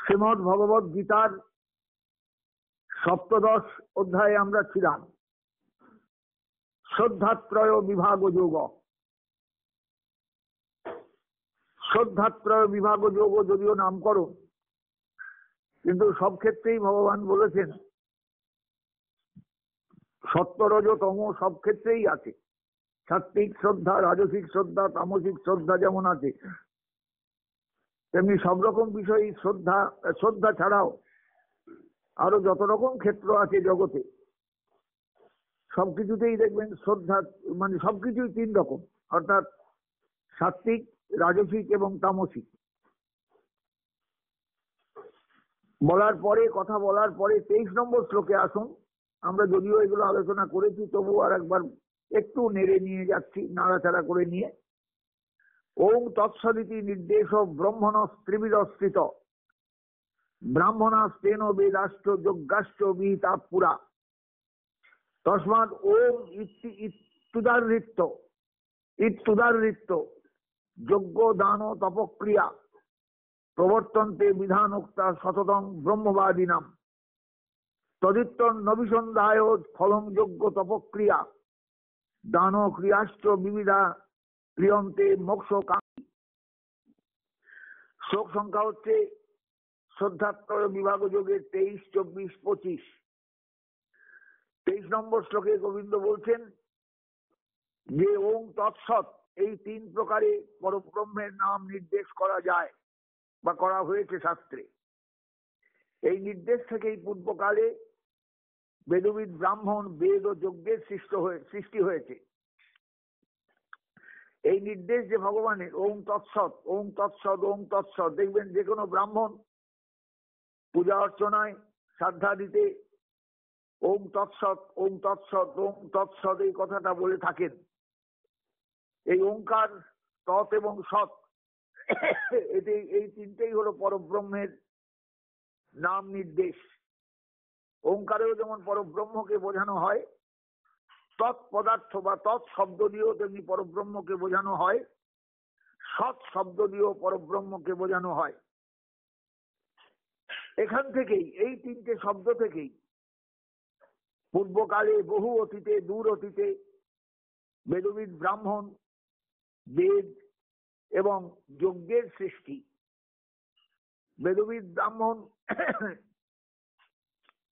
শ্রীমদ্ ভগবদ গীতার সপ্তদশ অধ্যায়ে আমরা ছিলাম। শ্রদ্ধাত্রয় বিভাগ যোগ। শ্রদ্ধাত্রয় বিভাগ যোগ যদিও নামকরণ, কিন্তু সব ক্ষেত্রেই ভগবান বলেছেন সত্য রজ তম সব ক্ষেত্রেই আছে। সাত্বিক শ্রদ্ধা, রাজসিক শ্রদ্ধা, তামসিক শ্রদ্ধা যেমন আছে, তেমনি সব রকম বিষয় শ্রদ্ধা ছাড়াও আরো যত রকম ক্ষেত্র আছে জগতে, সবকিছুতেই দেখবেন শ্রদ্ধা, মানে সবকিছুই তিন রকম, অর্থাৎ সাত্বিক, রাজসিক এবং তামসিক। কথা বলার পরে 23 নম্বর শ্লোকে আসুন। আমরা যদিও এগুলো আলোচনা করেছি, তবু আর একবার একটু নেড়ে নিয়ে যাচ্ছি, নাড়াচাড়া করে নিয়ে। ওম তৎসদিতি নির্দেশ ব্রহ্মণ ত্রিবিদস্থিত ব্রাহ্মণাস্তেন বেদাশ্চ যজ্ঞাশ্চ বিহিতা পুরা তস্মাৎ ওম ইত্যুদারৃত্ত যজ্ঞ দান তপক্রিয়া প্রবর্তন্তে বিধানোক্তা সততং ব্রহ্মবাদিনাম তদিত্তর নবিসন্ধায় ফলং যজ্ঞ তপক্রিয়া দান ক্রিয়াশ্চ বিবিধা ক্রিয়ন্তে মোক্ষ কামী। শ্লোক সংখ্যা হচ্ছে শ্রদ্ধাত্রয় বিভাগ যোগের 23, 24, 25। 23 নম্বর শ্লোকে গোবিন্দ বলছেন যে ওম তৎসৎ এই তিন প্রকারে পরব্রহ্মের নাম নির্দেশ করা যায় বা করা হয়েছে শাস্ত্রে। এই নির্দেশ থেকেই পূর্বকালে বেদবিদ ব্রাহ্মণ বেদ ও যজ্ঞের সৃষ্টি হয়েছে। এই নির্দেশ যে ভগবানের ওম তৎসৎ, ওম তৎসৎ, ওম তৎসৎ, দেখবেন যে কোনো ব্রাহ্মণ পূজা অর্চনায় শ্রদ্ধা দিতে ওম তৎসৎ, ওম তৎসৎ, ওম তৎসৎ এই কথাটা বলে থাকেন। এই ওঙ্কার, তৎ এবং সৎ, এই তিনটেই হলো পরব্রহ্মের নাম নির্দেশ। ওঙ্কারেও যেমন পরব্রহ্মকে বোঝানো হয়, তৎ পদার্থ বা তৎ শব্দ দিয়েও তেমনি পরব্রহ্মকে বোঝানো হয়, সৎ শব্দ দিয়েও পরব্রহ্মকে বোঝানো হয়। এখান থেকেই, এই তিনটে শব্দ থেকেই পূর্বকালে বহু অতীতে, দূর অতীতে বেদবিদ ব্রাহ্মণ বেদ এবং যজ্ঞের সৃষ্টি। বেদবিদ ব্রাহ্মণ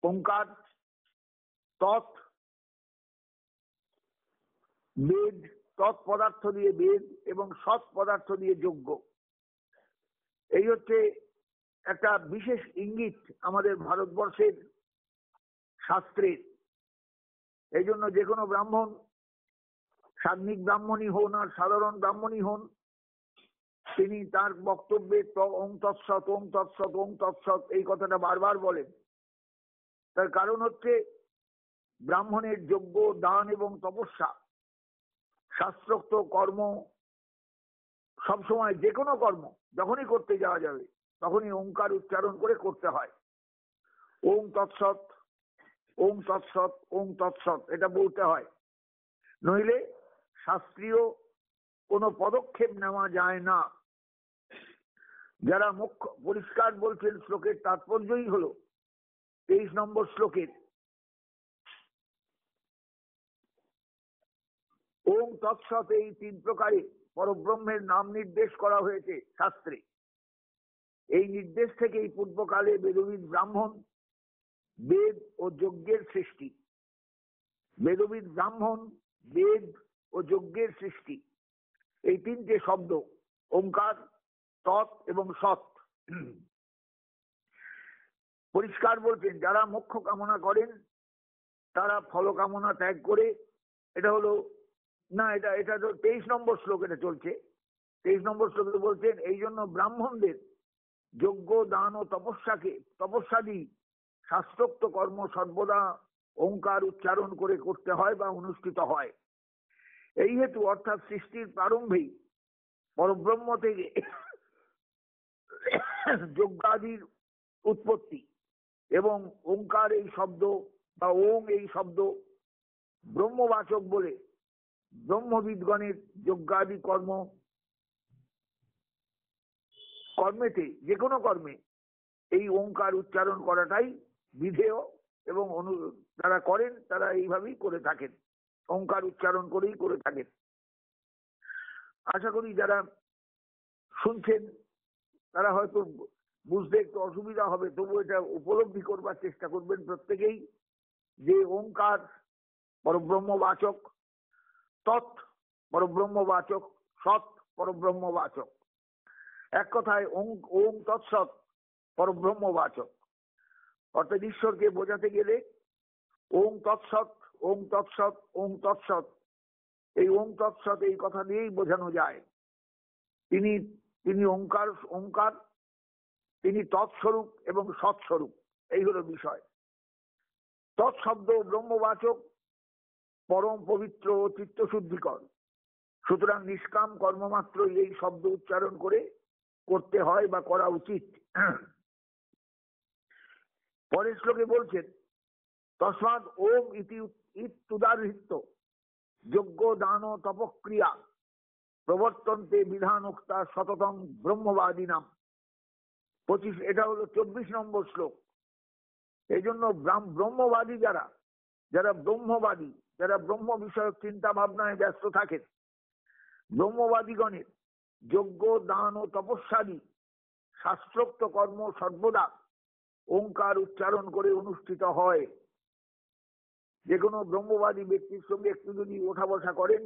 ওঙ্কার, তৎ বেদ, তৎ পদার্থ দিয়ে বেদ এবং সৎ পদার্থ দিয়ে যজ্ঞ। এই হচ্ছে একটা বিশেষ ইঙ্গিত আমাদের ভারতবর্ষের শাস্ত্রের। এই জন্য যে কোনো ব্রাহ্মণ, সাগ্নিক ব্রাহ্মণই হন আর সাধারণ ব্রাহ্মণই হন, তিনি তার বক্তব্যে ওম তৎসৎ, ওম তৎসৎ, ওম তৎসৎ এই কথাটা বারবার বলেন। তার কারণ হচ্ছে ব্রাহ্মণের যজ্ঞ, দান এবং তপস্যা, শাস্ত্রোক্ত কর্ম, সবসময় যে কোনো কর্ম যখনই করতে যাওয়া যাবে তখনই ওঙ্কার উচ্চারণ করে করতে হয়। ওম তৎসৎ, ওম তৎসৎ, ওম তৎসৎ এটা বলতে হয়, নইলে শাস্ত্রীয় কোনো পদক্ষেপ নেওয়া যায় না। যারা মুখ্য পরিষ্কার বলছেন, শ্লোকের তাৎপর্যই হলো 23 নম্বর শ্লোকের ওম তৎসৎ এই তিন প্রকারে পরব্রহ্মের নাম নির্দেশ করা হয়েছে শাস্ত্রে। এই নির্দেশ থেকেই পূর্বকালে বেদবিদ ব্রাহ্মণ বেদ ও যজ্ঞের সৃষ্টি। বেদবিদ ব্রাহ্মণ বেদ ও যজ্ঞের সৃষ্টি, এই তিনটে শব্দ ওঙ্কার, তৎ এবং সৎ পরিষ্কার বলছেন যারা মোক্ষ কামনা করেন তারা ফল কামনা ত্যাগ করে, এটা হলো না, এটা তো 23 নম্বর শ্লোক এটা চলছে। 23 নম্বর শ্লোকে বলছেন এই জন্য ব্রাহ্মণদের যজ্ঞ, দান ও তপস্যাদি শাস্ত্রোক্ত কর্ম সর্বদা ওঙ্কার উচ্চারণ করে করতে হয় বা অনুষ্ঠিত হয়। এই হেতু অর্থাৎ সৃষ্টির প্রারম্ভেই পরব্রহ্ম থেকে যজ্ঞাদির উৎপত্তি এবং ওঙ্কার এই শব্দ বা ওং এই শব্দ ব্রহ্মবাচক বলে ব্রহ্মবিদগণের যজ্ঞাদি কর্মেতে, যে কোনো কর্মে এই ওঙ্কার উচ্চারণ করাটাই বিধেয় এবং যারা করেন তারা এইভাবেই করে থাকেন, ওঙ্কার উচ্চারণ করেই করে থাকেন। আশা করি যারা শুনছেন তারা হয়তো বুঝতে একটু অসুবিধা হবে, তবু এটা উপলব্ধি করবার চেষ্টা করবেন প্রত্যেকেই যে ওঙ্কার পরব্রহ্মবাচক, তৎ পরব্রহ্মবাচক, সৎ পরব্রহ্মবাচক। এক কথায় ওম তৎসৎ পরব্রহ্মবাচক। অর্থাৎ ঈশ্বরকে বোঝাতে গেলে ওম তৎসৎ, ওম তৎসৎ, ওম তৎসৎ, এই ওম তৎসৎ এই কথা দিয়েই বোঝানো যায়। তিনি তিনি ওঙ্কার, ওঙ্কার, তিনি তৎস্বরূপ এবং সৎস্বরূপ, এই হলো বিষয়। তৎশব্দ ব্রহ্মবাচক, পরম পবিত্র ও চিত্তশুদ্ধিকর। সুতরাং নিষ্কাম কর্মমাত্র এই শব্দ উচ্চারণ করে করতে হয় বা করা উচিত। পরের শ্লোকে বলছেন, তস্মাৎ ওম ইতি ইত্যুদাহৃত্য যজ্ঞ দান তপক্রিয়া প্রবর্তন্তে বিধানোক্তা সততং ব্রহ্মবাদী নাম। 25, এটা হলো 24 নম্বর শ্লোক। এই জন্য ব্রহ্মবাদী যারা, যারা ব্রহ্মবাদী, যারা ব্রহ্ম বিষয়ক চিন্তা ভাবনায় ব্যস্ত থাকেন, ব্রহ্মবাদীগণের যজ্ঞ দান ও তপস্যাদি শাস্ত্রোক্ত কর্ম সর্বদা ওঙ্কার উচ্চারণ করে অনুষ্ঠিত হয়। যে কোনো ব্রহ্মবাদী ব্যক্তির সঙ্গে একটু যদি ওঠা বসা করেন,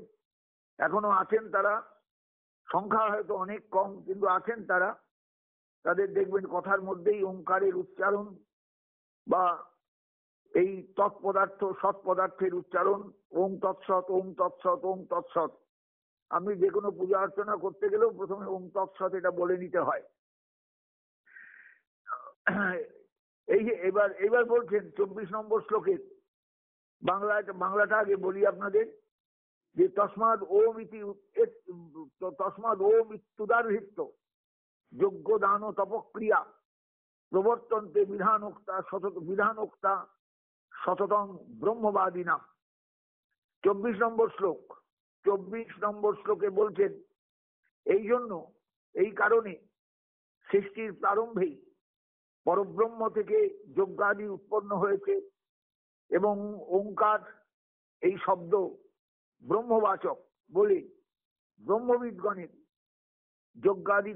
এখনো আছেন তারা, সংখ্যা হয়তো অনেক কম, কিন্তু আছেন তারা, তাদের দেখবেন কথার মধ্যেই ওঙ্কারের উচ্চারণ বা এই তৎপদার্থ সৎ পদার্থের উচ্চারণ, ওম তৎসৎ, ওম তৎসৎ, ওম তৎসৎ। আমি যে কোনো পূজা অর্চনা করতে গেলেও প্রথমে ওম তৎসৎ এটা বলে নিতে হয়। এই যে এবার বলছেন 24 নম্বর শ্লোকে, বাংলাটা আগে বলি আপনাদের, যে তস্মাৎ ওম ইত্যুদাহৃত্য যজ্ঞ দান তপক্রিয়া প্রবর্তন্তে বিধানোক্তা সততং ব্রহ্মবাদী নাম। 24 নম্বর শ্লোক। 24 নম্বর শ্লোকে বলছেন, এই জন্য, এই কারণে সৃষ্টির প্রারম্ভেই পরব্রহ্ম থেকে যজ্ঞাদি উৎপন্ন হয়েছে এবং ওঙ্কার এই শব্দ ব্রহ্মবাচক বলে ব্রহ্মবিদগণের যজ্ঞাদি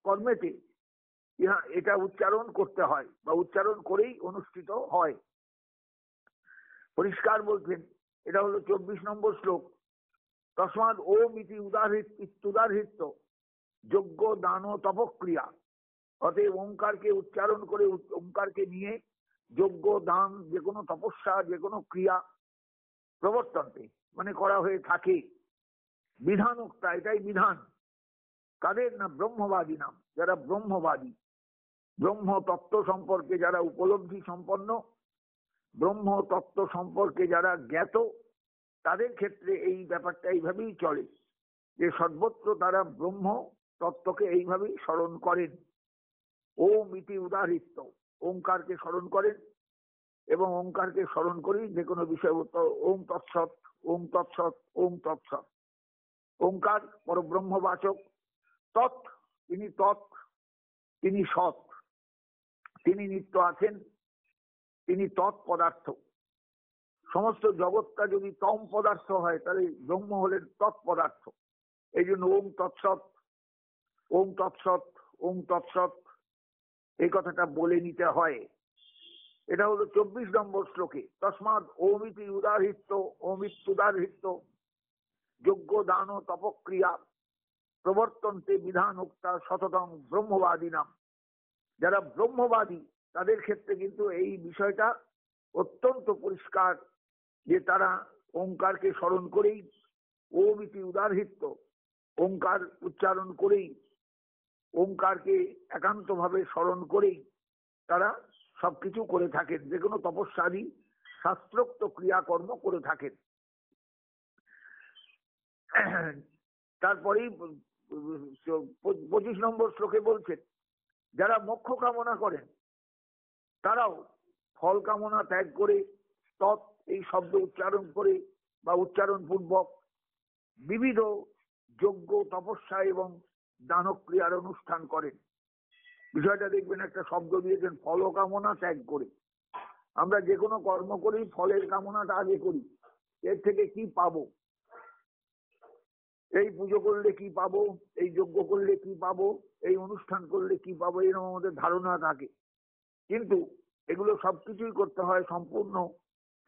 কর্মেতে এটা উচ্চারণ করতে হয় বা উচ্চারণ করেই অনুষ্ঠিত হয়। পরিষ্কার বলছেন, এটা হলো 24 নম্বর শ্লোক। তস্মাৎ ওম ইতি ইত্যুদাহৃত্য যজ্ঞ দান তপক্রিয়া। অতএব ওঙ্কারকে উচ্চারণ করে, ওঙ্কারকে নিয়ে যজ্ঞ দান যে কোনো তপস্যা, যে কোনো ক্রিয়া প্রবর্তন্তে মানে করা হয়ে থাকে। বিধানোক্তা, এটাই বিধান। কাদের না? ব্রহ্মবাদী নাম, যারা ব্রহ্মবাদী, ব্রহ্ম তত্ত্ব সম্পর্কে যারা উপলব্ধি সম্পন্ন, ব্রহ্ম তত্ত্ব সম্পর্কে যারা জ্ঞাত, তাদের ক্ষেত্রে এই ব্যাপারটা এইভাবেই চলে যে সর্বত্র তারা ব্রহ্ম তত্ত্বকে এইভাবেই স্মরণ করেন। ওম ইতি উদাহৃত্য, ওঙ্কারকে স্মরণ করেন এবং ওঙ্কারকে স্মরণ করেই যে কোনো বিষয় ওম তৎসৎ, ওম তৎসৎ, ওম তৎসৎ। ওঙ্কার পরব্রহ্মবাচক, তৎ তিনি তৎ, তিনি সৎ, তিনি নিত্য আছেন, তিনি তৎ পদার্থ। সমস্ত জগৎটা যদি তম পদার্থ হয় তাহলে ব্রহ্ম হলেন তৎপদার্থ। এই জন্য ওম তৎসৎ, ওম তৎসৎ, ওম তৎসৎ এই কথাটা বলে নিতে হয়। এটা হলো 24 নম্বর শ্লোকে। তস্মাৎ ওম ইতি উদাহৃত্য, ওম ইত্যুদাহৃত্য যজ্ঞ দান তপক্রিয়া প্রবর্তন্তে বিধানোক্তা সততং ব্রহ্মবাদী নাম। যারা ব্রহ্মবাদী তাদের ক্ষেত্রে কিন্তু এই বিষয়টা অত্যন্ত পরিষ্কার যে তারা ওঙ্কারকে স্মরণ করেই, ওম ইতি উদাহৃত্য ওঙ্কার উচ্চারণ করেই, ওঙ্কারকে একান্তভাবে স্মরণ করেই তারা সবকিছু করে থাকেন, যে কোনো তপস্যাদি শাস্ত্রোক্ত ক্রিয়াকর্ম করে থাকেন। তারপরেই 25 নম্বর শ্লোকে বলছেন, যারা মোক্ষ কামনা করেন তারাও ফল কামনা ত্যাগ করে তৎ এই শব্দ উচ্চারণ করে বা উচ্চারণ পূর্বক বিবিধ যজ্ঞ তপস্যা এবং দানক্রিয়ার অনুষ্ঠান করেন। বিষয়টা দেখবেন, একটা শব্দ দিয়েছেন ফল কামনা ত্যাগ করে। আমরা যে কোনো কর্ম করি ফলের কামনাটা আগে করি, এর থেকে কি পাবো, এই পুজো করলে কি পাবো, এই যজ্ঞ করলে কি পাবো, এই অনুষ্ঠান করলে কি পাবো, এরকম আমাদের ধারণা থাকে। কিন্তু এগুলো সবকিছুই করতে হয় সম্পূর্ণ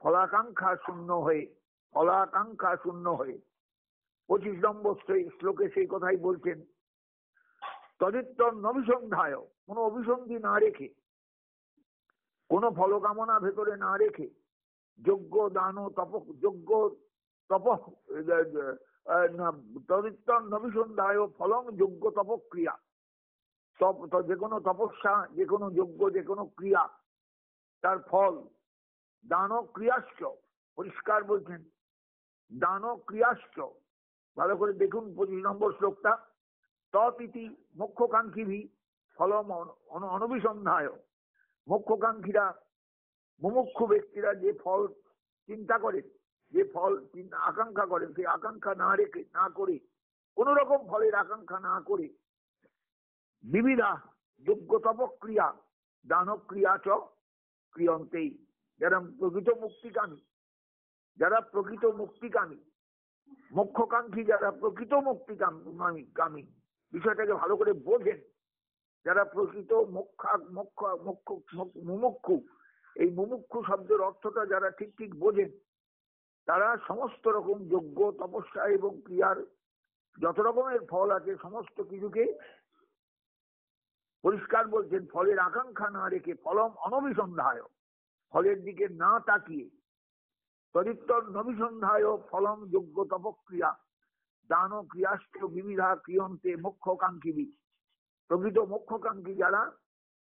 ফলাকাঙ্ক্ষা শূন্য হয়ে, ফলাকাঙ্ক্ষা শূন্য হয়ে। 25 নম্বর শ্লোকে সেই কথাই বলছেন, তদিত্তর নভিসন্ধায়, কোনো অভিসন্ধি না রেখে, কোনো ফলকামনা ভেতরে না রেখে, যজ্ঞ দান তপ, যজ্ঞ তপ, তদিত্তর নভিসন্ধায় ফলং যজ্ঞ তপক্রিয়া। যে কোনো তপস্যা, যে কোনো যজ্ঞ, যে কোনো ক্রিয়া, তার ফল দান ক্রিয়াশ্চ, পরিষ্কার বলছেন দান ক্রিয়াশ্চ। ভালো করে দেখুন 25 নম্বর শ্লোকটা, তৎইতি মোক্ষকাঙ্ক্ষী ফলম অনভিসন্ধায়। মোক্ষকাঙ্ক্ষীরা, মুমুক্ষু ব্যক্তিরা যে ফল চিন্তা করেন, যে ফল আকাঙ্ক্ষা করেন, সেই আকাঙ্ক্ষা না রেখে, না করে, কোন রকম ফলের আকাঙ্ক্ষা না করে, বিবিধা যোগ্য তপক্রিয়া দানক্রিয়া চ ক্রিয়ন্তেই। যারা প্রকৃত মুক্তিকামী, যারা প্রকৃত মুক্তিকামী, মোক্ষকাঙ্ক্ষী, যারা প্রকৃত মুক্তিকামী, বিষয়টাকে ভালো করে বোঝেন, যারা প্রকৃত মুমুক্ষু, এই মুমুক্ষু শব্দের অর্থটা যারা ঠিক ঠিক বোঝেন, তারা সমস্ত রকম যজ্ঞ তপস্যা এবং ক্রিয়ার যত রকমের ফল আছে সমস্ত কিছুকে পরিষ্কার বলছেন, ফলের আকাঙ্ক্ষা না রেখে, ফলম অনভিসন্ধায়, ফলের দিকে না তাকিয়ে, তদিত্তর নভিসন্ধায় ফলম যজ্ঞ তপক্রিয়া দান ক্রিয়াশ্চ বিবিধা ক্রিয়ন্তে মোক্ষকাঙ্ক্ষী। প্রকৃত মোক্ষকাঙ্ক্ষী যারা,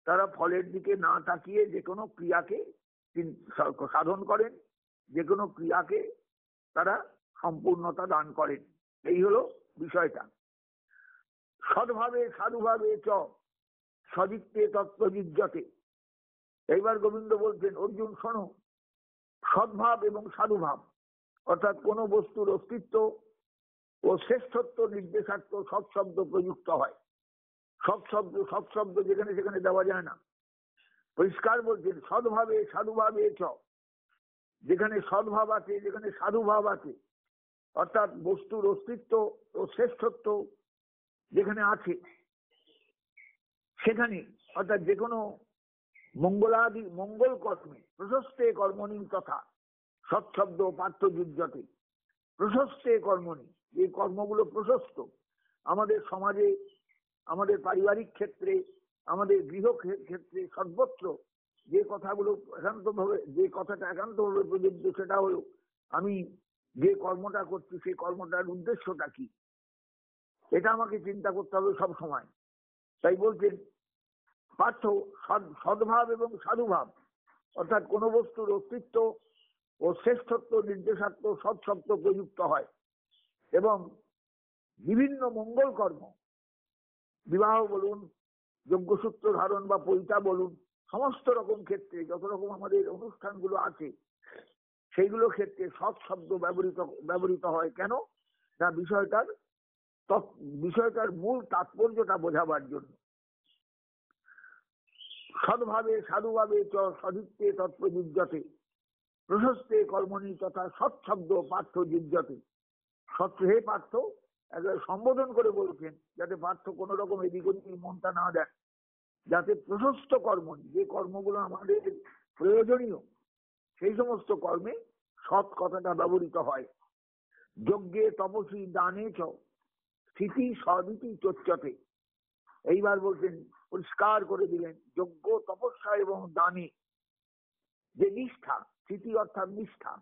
তারা ফলের দিকে না তাকিয়ে যে কোনো ক্রিয়াকে সাধন করেন, যে কোনো ক্রিয়াকে তারা সম্পূর্ণতা দান করেন। এই হলো বিষয়টা। সদ্ভাবে সাধুভাবে চ সদিত্বে তত্ত্বযুজ্যতে। এইবার গোবিন্দ বলছেন, অর্জুন শোনো, সদ্ভাব এবং সাধুভাব, অর্থাৎ কোন বস্তুর অস্তিত্ব ও শ্রেষ্ঠত্ব নির্দেশার্থ সৎশব্দ প্রযুক্ত হয়। সৎশব্দ যেখানে সেখানে দেওয়া যায় না। পরিষ্কার বলছেন, সদ্ভাবে সাধুভাবে চ, যেখানে সদ্ভাব আছে, যেখানে সাধুভাব আছে, অর্থাৎ বস্তুর অস্তিত্ব ও শ্রেষ্ঠত্ব যেখানে আছে, সেখানে, অর্থাৎ যে কোনো মঙ্গলাদি মঙ্গল কর্মে, প্রশস্তে কর্মণি তথা সৎশব্দ পার্থযুজ্যতে। প্রশস্তে কর্মণি, এই কর্মগুলো প্রশস্ত, আমাদের সমাজে, আমাদের পারিবারিক ক্ষেত্রে, আমাদের গৃহ ক্ষেত্রে, সর্বত্র যে কথাগুলো একান্তভাবে, যে কথাটা একান্তভাবে প্রযোজ্য, সেটা হলো আমি যে কর্মটা করছি সেই কর্মটার উদ্দেশ্যটা কি, এটা আমাকে চিন্তা করতে হবে সব সময়। তাই বলছেন পার্থ, সদ্ভাব এবং সাধুভাব, অর্থাৎ কোন বস্তুর অস্তিত্ব ও শ্রেষ্ঠত্ব নির্দেশার্থ সৎশব্দ প্রযুক্ত হয়, এবং বিভিন্ন মঙ্গল কর্ম, বিবাহ বলুন, যজ্ঞসূত্র ধারণ বা পৈতা বলুন, সমস্ত রকম ক্ষেত্রে যত রকম আমাদের অনুষ্ঠানগুলো আছে, সেইগুলো ক্ষেত্রে সৎশব্দ ব্যবহৃত হয়। কেন না, বিষয়টার মূল তাৎপর্যটা বোঝাবার জন্য। সদ্ভাবে সাধুভাবে চ সদিত্বে তৎপ্রযুজ্যতে প্রশস্তে কর্মণি তথা সৎশব্দ পার্থ যুজ্যতে। হে পার্থ, একবার সম্বোধন করে বলছেন, যাতে পার্থ কোন রকম এদিক ওদিক মনটা না দেয়, যাতে প্রশস্ত কর্মণি, যে কর্মগুলো আমাদের প্রয়োজনীয়, সেই সমস্ত কর্মে সৎ কথাটা ব্যবহৃত হয়। যজ্ঞে তপসী দানে চ স্থিতি সদিতি চোচ্চতে। এইবার বলছেন, পরিষ্কার করে দিলেন, যজ্ঞ তপস্যা এবং দানে যে নিষ্ঠা, স্থিতি অর্থাৎ নিষ্ঠা,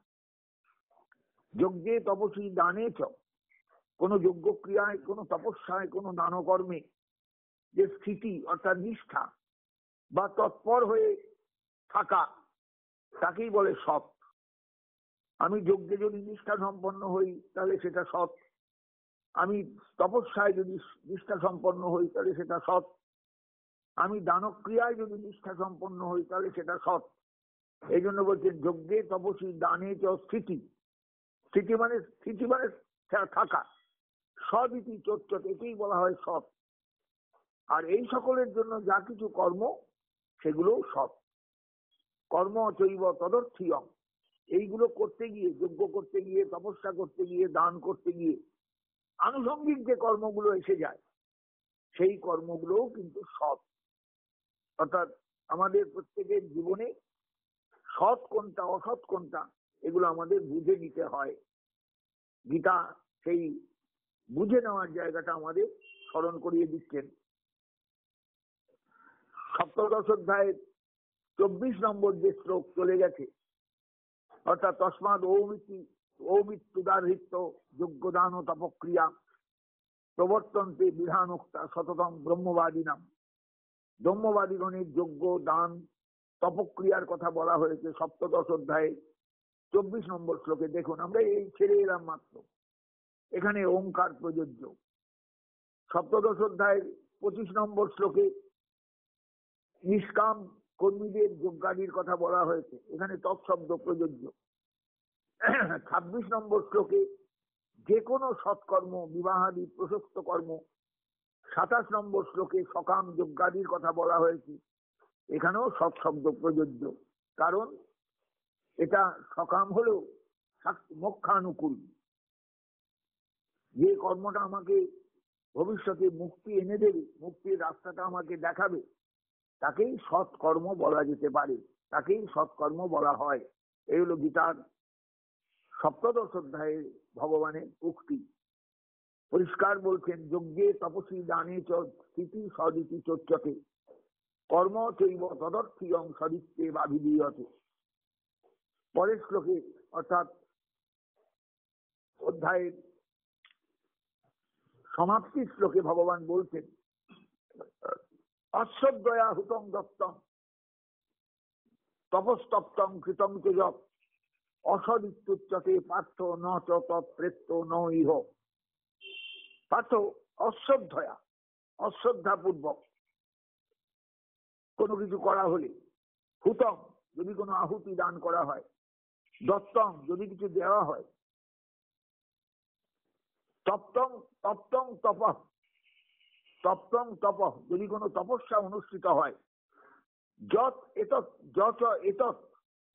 যজ্ঞে তপসী দানে চ, কোন যজ্ঞ ক্রিয়ায়, কোন তপস্যায়, কোন দান কর্মে যে স্থিতি অর্থাৎ নিষ্ঠা বা তৎপর হয়ে থাকা, তাকেই বলে সৎ। আমি যজ্ঞে যদি নিষ্ঠা সম্পন্ন হই তাহলে সেটা সৎ, আমি তপস্যায় যদি নিষ্ঠা সম্পন্ন হই তাহলে সেটা সৎ, আমি দানক্রিয়ায় যদি নিষ্ঠা সম্পন্ন হই তাহলে সেটা সৎ। এই জন্য বলছেন যজ্ঞে তপসী দানে চ স্থিতি। স্থিতি মানে থাকা, সদিতি চোচ্চত, একেই বলা হয় সৎ। আর এই সকলের জন্য যা কিছু কর্ম সেগুলো সৎ। কর্ম চৈব তদর্থিয়ং, এইগুলো করতে গিয়ে, যজ্ঞ করতে গিয়ে, তপস্যা করতে গিয়ে, দান করতে গিয়ে আনুষঙ্গিক যে কর্মগুলো এসে যায় সেই কর্মগুলোও কিন্তু সৎ। অর্থাৎ আমাদের প্রত্যেকের জীবনে সৎ কোনটা অসৎ কোনটা এগুলো আমাদের বুঝে নিতে হয়। গীতা সেই বুঝে নেওয়ার জায়গাটা আমাদের স্মরণ করিয়ে দিচ্ছেন। সপ্তদশ অধ্যায়ের 24 নম্বর যে শ্লোক চলে গেছে, অর্থাৎ তস্মাদ ঔমিত্যুদাহৃত্য যোগ্যদান ও তপক্রিয়া প্রবর্তন্তে বিধানোক্তা সততম ব্রহ্মবাদীনাম। ব্রহ্মবাদীগণের যোগ্য দান তপক্রিয়ার কথা বলা হয়েছে সপ্তদশ অধ্যায়ে 24 নম্বর শ্লোকে। দেখুন, আমরা এই ছেড়ে এলাম মাত্র, এখানে ওঙ্কার প্রযোজ্য। সপ্তদশ অধ্যায়ের 25 নম্বর শ্লোকে নিষ্কাম কর্মীদের যজ্ঞাদির কথা বলা হয়েছে, এখানে তৎশব্দ প্রযোজ্য। 26 নম্বর শ্লোকে যে কোনো সৎকর্ম, বিবাহাদি প্রশস্ত কর্ম। 27 নম্বর শ্লোকে সকাম যজ্ঞাদির কথা বলা হয়েছে, এখানেও সৎশব্দ প্রযোজ্য। কারণ এটা সকাম হলেও মোক্ষানুকূল। যে কর্মটা আমাকে ভবিষ্যতে মুক্তি এনে দেবে, মুক্তির রাস্তাটা আমাকে দেখাবে, তাকেই সৎকর্ম বলা যেতে পারে, তাকেই সৎকর্ম বলা হয়। এই হলো গীতার সপ্তদশ অধ্যায়ে ভগবানের উক্তি। পরিষ্কার বলছেন, যজ্ঞে তপসী দানে চ স্থিতি সদিতি চোচ্যতে কর্ম চৈব তদর্থিয়ং সদিত্যে বাভিদীয়তে। পরের শ্লোকে অর্থাৎ অধ্যায়ের সমাপ্তির শ্লোকে ভগবান বলছেন, অশ্বদয়া হুতং দত্তং তপস্তপ্তং কৃতং তেজৎ অসদিত্যুচ্যতে পার্থ ন চ তৎপ্রেত্য ন ইহ। পার্থ, অশ্রদ্ধয়া, অশ্রদ্ধাপূর্বক কোনো কিছু করা হলে, হুতং যদি কোনো আহুতি দান করা হয়, দত্তং যদি কিছু দেওয়া হয়, তপ্তং তপ্তং তপঃ, তপ্তং তপঃ যদি কোনো তপস্যা অনুষ্ঠিত হয়, যৎ এতৎ যৎ এতৎ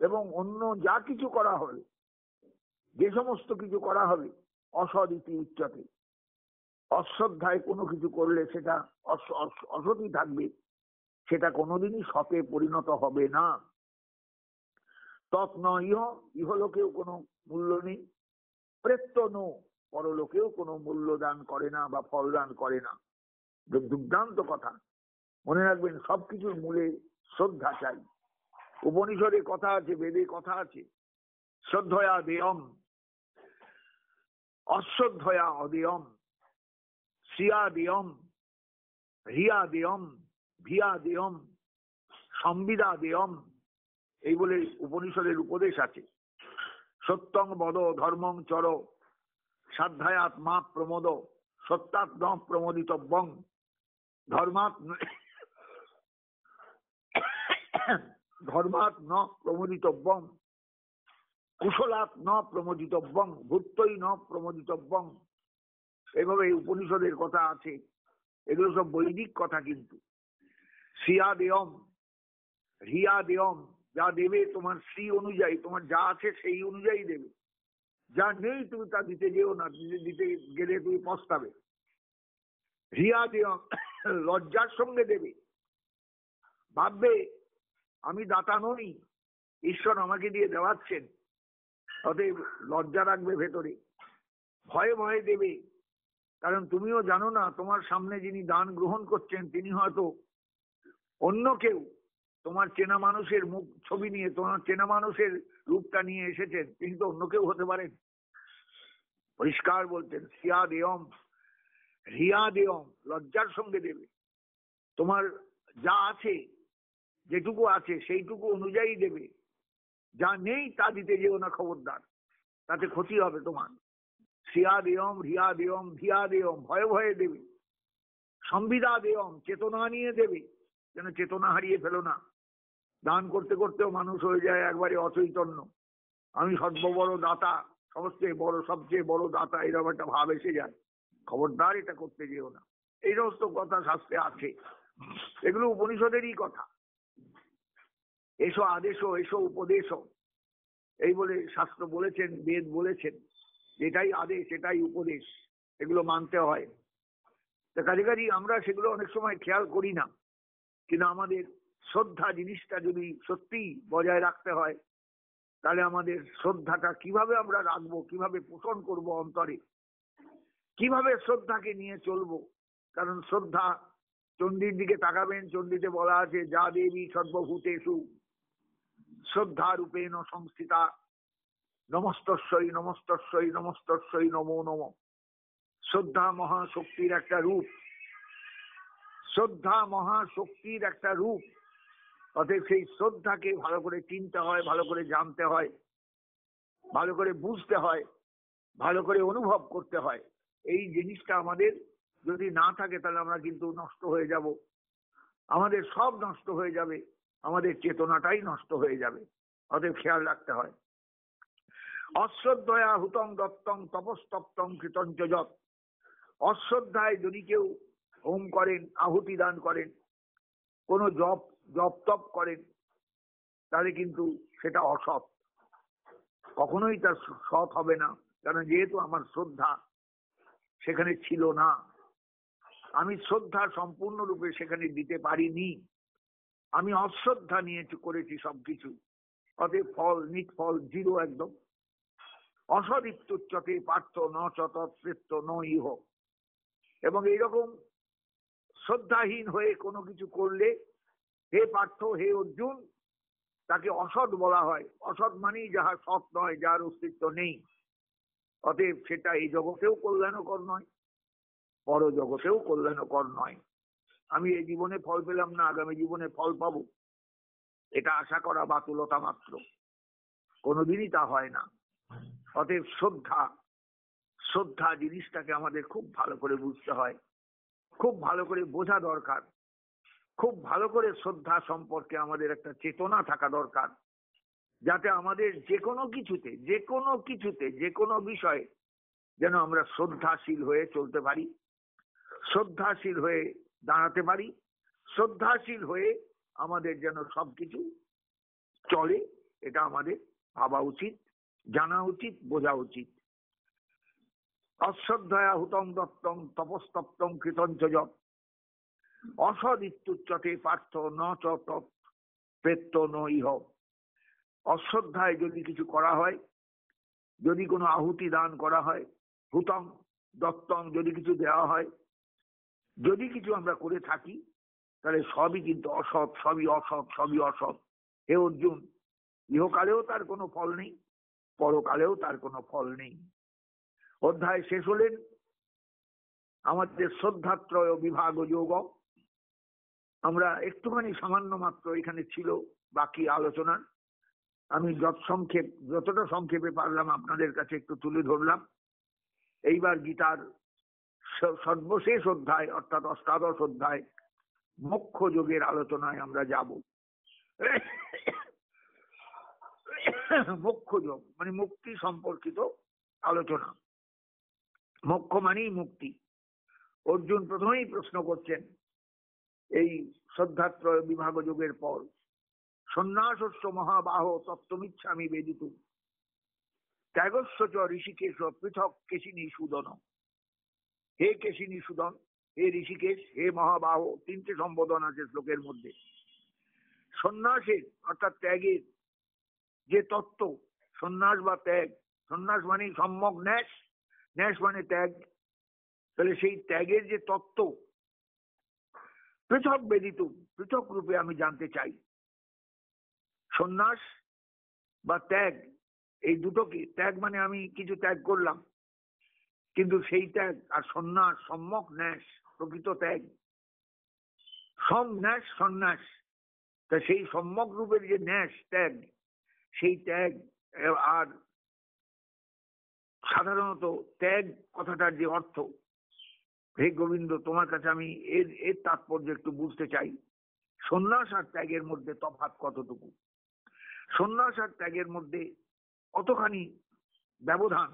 এবং অন্য যা কিছু করা হবে, যে সমস্ত কিছু করা হবে, অসদিতি উচ্চতে, অশ্রদ্ধায় কোনো কিছু করলে সেটা অসতই থাকবে, সেটা কোনোদিনই সতে পরিণত হবে না। তৎ ন ইহ, ইহলোকেও কোনো মূল্য নেই, প্রেত্য নো, পরলোকেও কোনো মূল্য দান করে না বা ফল দান করে না। দুর্দান্ত কথা, মনে রাখবেন, সবকিছুর মূলে শ্রদ্ধা চাই। উপনিষদে কথা আছে, বেদে কথা আছে, শ্রদ্ধয়া দেয়ম, অশ্রদ্ধয়া অদেয়ম, শ্রিয়া দেয়ম, হ্রিয়া দেয়ম, ভিয়া দেয়ম, সংবিদা দেয়ম, এই বলে উপনিষদের উপদেশ আছে। সত্যং বদ ধর্মং চর সাধ্যায়াত মা প্রমোদ সত্যাৎ ন প্রমোদিতব্যং ধর্মাৎ ধর্মাৎ ন প্রমোদিতব্যং কুশলাৎ ন প্রমোদিতব্যং ভূত্তই ন প্রমোদিতব্যং। এভাবে উপনিষদের কথা আছে, এগুলো সব বৈদিক কথা। কিন্তু শ্রিয়া দেয়ম, হ্রিয়া দেয়ম, যা দেবে তোমার শ্রী অনুযায়ী, তোমার যা আছে সেই অনুযায়ী দেবে, যা নেই তুমি তা দিতে যেও না, দিতে গেলে তুমি পস্তাবে। হ্রিয়া দেয়ম, লজ্জার সঙ্গে দেবে, ভাববে আমি দাতা নই, ঈশ্বর আমাকে দিয়ে দেওয়াচ্ছেন, অতএব লজ্জা রাখবে ভেতরে। ভয়ে ভয়ে দেবে, কারণ তুমিও জানো না তোমার সামনে যিনি দান গ্রহণ করছেন তিনি হয়তো অন্য কেউ, তোমার চেনা মানুষের মুখ ছবি নিয়ে, তোমার চেনা মানুষের রূপটা নিয়ে এসেছেন, তিনি তো অন্য কেউ হতে পারেন। পরিষ্কার বলতেন, শ্রিয়া দেয়ম, হ্রিয়া দেয়ম, লজ্জার সঙ্গে দেবে। তোমার যা আছে, যেটুকু আছে সেইটুকু অনুযায়ী দেবে, যা নেই তা দিতে যেও না, খবরদার, তাতে ক্ষতি হবে তোমার। শ্রিয়া দেয়ম, হ্রিয়া দেয়ম, ভিয়া দেয়ম, ভয়ে ভয়ে দেবে। সংবিদা দেয়ম, চেতনা নিয়ে দেবে, যেন চেতনা হারিয়ে ফেলো না। দান করতে করতেও মানুষ হয়ে যায় একবারে অচৈতন্য, আমি সর্ববড় দাতা, সবচেয়ে বড় দাতা, এরকম একটা ভাব এসে যায়। খবরদার, এটা করতে যেও না। এই সমস্ত কথা শাস্ত্রে আছে, এগুলো উপনিষদেরই কথা। এসো আদেশো, এসো উপদেশো, এই বলে শাস্ত্র বলেছেন, বেদ বলেছেন, এটাই আদেশ, এটাই উপদেশ, এগুলো মানতে হয়। তা কাজে কাজে আমরা সেগুলো অনেক সময় খেয়াল করি না। কিন্তু আমাদের শ্রদ্ধা জিনিসটা যদি সত্যি বজায় রাখতে হয়, তাহলে আমাদের শ্রদ্ধাটা কিভাবে আমরা রাখবো, কিভাবে পোষণ করব অন্তরে, কিভাবে শ্রদ্ধাকে নিয়ে চলবো। কারণ শ্রদ্ধা, চণ্ডীর দিকে তাকাবেন, চণ্ডীতে বলা আছে যা দেবী সর্বভূতেষু শ্রদ্ধা রূপেণ সংস্থিতা নমস্তস্যই নমস্তস্যই নমস্তস্যই নমো নমঃ। শ্রদ্ধা মহাশক্তির একটা রূপ, শ্রদ্ধা মহাশক্তির একটা রূপ। অতএব সেই শ্রদ্ধাকে ভালো করে চিনতে হয়, ভালো করে জানতে হয়, ভালো করে বুঝতে হয়, ভালো করে অনুভব করতে হয়। এই জিনিসটা আমাদের যদি না থাকে তাহলে আমরা কিন্তু নষ্ট হয়ে যাব, আমাদের সব নষ্ট হয়ে যাবে, আমাদের চেতনাটাই নষ্ট হয়ে যাবে। অতএব খেয়াল রাখতে হয়। অশ্রদ্ধয়া হুতং দত্তং তপস্তপ্তং কৃতঞ্চ যৎ। অশ্রদ্ধায় যদি কেউ হোম করেন, আহুতি দান করেন, কোনো জপ তপ করেন, তাহলে কিন্তু সেটা অসৎ, কখনোই তার সৎ হবে না। কারণ যেহেতু আমার শ্রদ্ধা সেখানে ছিল না, আমি শ্রদ্ধা সম্পূর্ণরূপে সেখানে দিতে পারিনি, আমি অশ্রদ্ধা নিয়ে করেছি সবকিছু। অতএব ফল, নিষ্ফল, জিরো একদম। অসদিত্যুচ্যতে পার্থ ন চতৎপ্রেত্য ন ইহ। এবং এইরকম শ্রদ্ধাহীন হয়ে কোনো কিছু করলে, হে পার্থ, হে অর্জুন, তাকে অসৎ বলা হয়। অসৎ মানেই যাহা সৎ নয়, যার অস্তিত্ব নেই। অতএব সেটা এই জগতেও কল্যাণকর নয়, পর জগতেও কল্যাণকর নয়। আমি এই জীবনে ফল পেলাম না, আগামী জীবনে ফল পাবো, এটা আশা করা বাতুলতা মাত্র, কোনোদিনই তা হয় না। অতএব শ্রদ্ধা জিনিসটাকে আমাদের খুব ভালো করে বুঝতে হয়, খুব ভালো করে বোঝা দরকার, খুব ভালো করে শ্রদ্ধা সম্পর্কে আমাদের একটা চেতনা থাকা দরকার, যাতে আমাদের যে কোনো কিছুতে, যে কোনো বিষয়ে যেন আমরা শ্রদ্ধাশীল হয়ে চলতে পারি, শ্রদ্ধাশীল হয়ে দাঁড়াতে পারি, শ্রদ্ধাশীল হয়ে আমাদের যেন সবকিছু চলে, এটা আমাদের ভাবা উচিত, জানা উচিত, বোঝা উচিত। অশ্রদ্ধয়া হুতং দত্তং তপস্তপ্তং কৃতঞ্চ যৎ। অসদিত্যুচ্যতে পার্থ ন চ তৎপ্রেত্য ন ইহ। অশ্রদ্ধায় যদি কিছু করা হয়, যদি কোনো আহুতি দান করা হয়, হুতং দত্তং যদি কিছু দেওয়া হয়, যদি কিছু আমরা করে থাকি, তাহলে সবই কিন্তু অসৎ, সবই অসৎ, সবই অসৎ। হে অর্জুন, ইহকালেও তার কোনো ফল নেই, পরকালেও তার কোনো ফল নেই। অধ্যায় শেষ হলেন। আমাদের শ্রদ্ধাত্রয় বিভাগ যোগ, আমরা একটুখানি সামান্য মাত্র এখানে ছিল বাকি আলোচনা, আমি যতটা সংক্ষেপে পারলাম আপনাদের কাছে একটু তুলে ধরলাম। এইবার গীতার সর্বশেষ অধ্যায় অর্থাৎ অষ্টাদশ অধ্যায় মোক্ষ যোগের আলোচনায় আমরা যাব। মোক্ষ যোগ মানে মুক্তি সম্পর্কিত আলোচনা। মোক্ষ মানেই মুক্তি। অর্জুন প্রথমেই প্রশ্ন করছেন এই শ্রদ্ধাত্রয় বিভাগ যোগের পর, সন্ন্যাসস্য মহাবাহ তত্ত্বমিচ্ছামি বেদিতুম ত্যাগস্য চ ঋষিকেশ পৃথক কেশিনী সুদন। হে কেশিনী সুদন, হে ঋষিকেশ, হে মহাবাহ, তিনটে সম্বোধন আছে শ্লোকের মধ্যে। সন্ন্যাসের অর্থাৎ ত্যাগের যে তত্ত্ব, সন্ন্যাস বা ত্যাগ, সন্ন্যাস মানে সম্যক ন্যাস, ন্যাস মানে ত্যাগ, তাহলে সেই ত্যাগের যে তত্ত্ব পৃথক বেদিত, পৃথক রূপে আমি জানতে চাই। সন্ন্যাস বা ত্যাগ, এই দুটোকে, ত্যাগ মানে আমি কিছু ত্যাগ করলাম, কিন্তু সেই ত্যাগ আর সন্ন্যাস, সম্যক ন্যাস, প্রকৃত ত্যাগ, সম ন্যাস সন্ন্যাস, তা সেই সম্যক রূপের যে ন্যাস ত্যাগ, সেই ত্যাগ আর সাধারণত ত্যাগ কথাটার যে অর্থ, হে গোবিন্দ, তোমার কাছে আমি এর তাৎপর্য একটু বুঝতে চাই। সন্ন্যাস আর ত্যাগের মধ্যে তফাৎ কতটুকু? সন্ন্যাস আর ত্যাগের মধ্যে কতখানি ব্যবধান?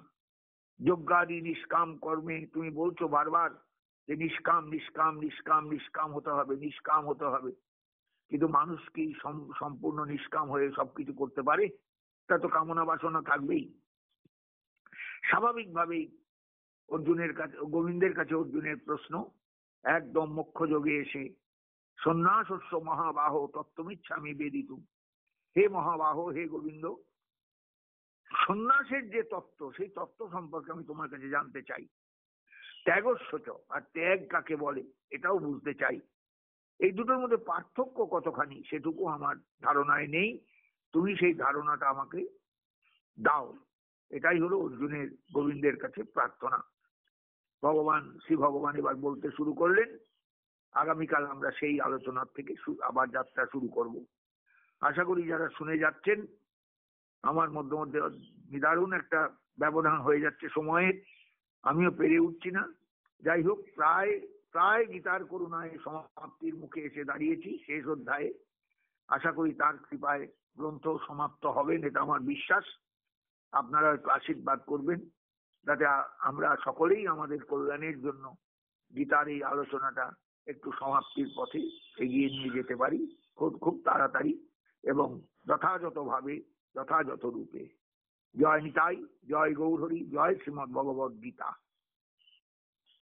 যজ্ঞাদি নিষ্কাম কর্মে তুমি বলছো বারবার যে নিষ্কাম নিষ্কাম নিষ্কাম নিষ্কাম হতে হবে, নিষ্কাম হতে হবে। কিন্তু মানুষ কি সম্পূর্ণ নিষ্কাম হয়ে সবকিছু করতে পারে? তা তো কামনা বাসনা থাকবেই। স্বাভাবিকভাবেই অর্জুনের কাছে, গোবিন্দের কাছে অর্জুনের প্রশ্ন, একদম মোক্ষ যোগে এসে, সন্ন্যাসস্য মহাবাহ তত্ত্বমিচ্ছামি বেদিতুম। হে মহাবাহ, হে গোবিন্দ, সন্ন্যাসের যে তত্ত্ব, সেই তত্ত্ব সম্পর্কে আমি তোমার কাছে জানতে চাই। ত্যাগস্বচ, আর ত্যাগ কাকে বলে এটাও বুঝতে চাই। এই দুটোর মধ্যে পার্থক্য কতখানি সেটুকু আমার ধারণায় নেই, তুমি সেই ধারণাটা আমাকে দাও। এটাই হলো অর্জুনের গোবিন্দের কাছে প্রার্থনা। শ্রী ভগবান এবার বলতে শুরু করলেন। আগামীকাল আমরা সেই আলোচনার থেকে আবার যাত্রা শুরু করব। আশা করি যারা শুনে যাচ্ছেন, আমার মধ্যে মধ্যে নিদারুণ একটা ব্যবধান হয়ে যাচ্ছে সময়ের, আমিও পেরে উঠছি না। যাই হোক, প্রায় প্রায় গীতার করুণায় সমাপ্তির মুখে এসে দাঁড়িয়েছি, শেষ অধ্যায়ে। আশা করি তার কৃপায় গ্রন্থ সমাপ্ত হবেন, এটা আমার বিশ্বাস। আপনারা একটু আশীর্বাদ করবেন যাতে আমরা সকলেই আমাদের কল্যাণের জন্য গীতার এই আলোচনাটা একটু সমাপ্তির পথে এগিয়ে নিয়ে যেতে পারি খুব খুব তাড়াতাড়ি এবং যথাযথভাবে, যথাযথ রূপে। জয় নিতাই, জয় গৌরহরি, জয় শ্রীমদ্ ভগবদ্ গীতা।